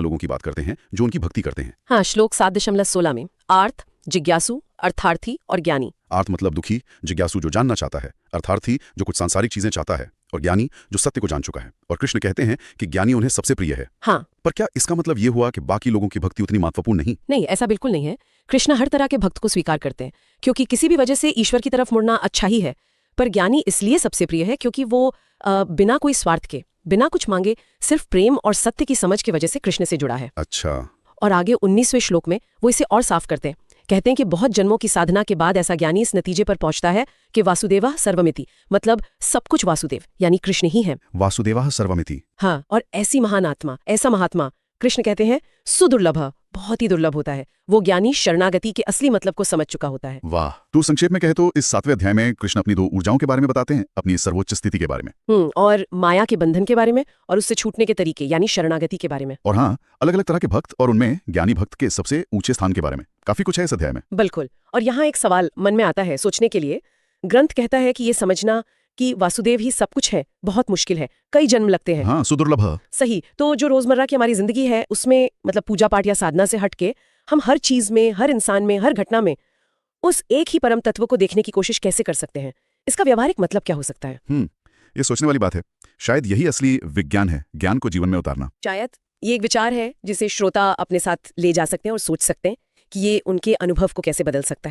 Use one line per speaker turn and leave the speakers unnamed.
लोगों की बात करते हैं जो उनकी भक्ति करते हैं।
हाँ, श्लोक 7.16 में आर्थ, जिज्ञासु, अर्थार्थी और ज्ञानी।
आर्थ मतलब दुखी, जिज्ञासु जो जानना चाहता है, अर्थार्थी जो कुछ सांसारिक चीजें चाहता है, और ज्ञानी जो सत्य को जान चुका है। और कृष्ण कहते हैं कि ज्ञानी उन्हें सबसे प्रिय है।
हाँ।
पर क्या इसका मतलब ये हुआ कि बाकी लोगों की भक्ति उतनी महत्वपूर्ण नहीं?
नहीं, ऐसा बिल्कुल नहीं है। कृष्ण हर तरह के भक्त को स्वीकार करते हैं, क्योंकि किसी भी वजह से ईश्वर की तरफ मुड़ना अच्छा ही है। पर ज्ञानी इसलिए सबसे प्रिय है क्योंकि वो बिना कोई स्वार्थ के, बिना कुछ मांगे, सिर्फ प्रेम और सत्य की समझ की वजह से कृष्ण से जुड़ा है।
अच्छा।
और आगे 19वें श्लोक में वो इसे और साफ करते हैं। कहते हैं कि बहुत जन्मों की साधना के बाद ऐसा ज्ञानी इस नतीजे पर पहुंचता है कि वासुदेवा सर्वमिति, मतलब सब कुछ वासुदेव यानी कृष्ण ही है।
वासुदेवा सर्वमिति।
हाँ, और ऐसी महान आत्मा, ऐसा महात्मा कृष्ण कहते हैं सुदुर्लभ, बहुत ही दुर्लभ होता है। वो ज्ञानी शरणागति के असली मतलब को समझ चुका होता है।
वाह। तो संक्षेप में कहे तो इस 7वें अध्याय में कृष्ण अपनी 2 ऊर्जाओं के बारे में बताते हैं, अपनी सर्वोच्च स्थिति के बारे में,
और माया के बंधन के बारे में, और उससे छूटने के तरीके यानी शरणागति के बारे में।
और हाँ, अलग अलग तरह के भक्त और उनमें ज्ञानी भक्त के सबसे ऊंचे स्थान के बारे में। काफी कुछ है इस अध्याय में।
बिल्कुल। और यहाँ एक सवाल मन में आता है सोचने के लिए। ग्रंथ कहता है कि ये समझना कि वासुदेव ही सब कुछ है बहुत मुश्किल है, कई जन्म लगते हैं।
हाँ, सुदुर्लभ।
सही। तो जो रोजमर्रा की हमारी जिंदगी है उसमें, मतलब पूजा पाठ या साधना से हटके, हम हर चीज में, हर इंसान में, हर घटना में उस एक ही परम तत्व को देखने की कोशिश कैसे कर सकते हैं? इसका व्यवहारिक मतलब क्या हो सकता है?
ये सोचने वाली बात है। शायद यही असली विज्ञान है, ज्ञान को जीवन में उतारना।
शायद ये एक विचार है जिसे श्रोता अपने साथ ले जा सकते हैं और सोच सकते हैं कि ये उनके अनुभव को कैसे बदल सकता है।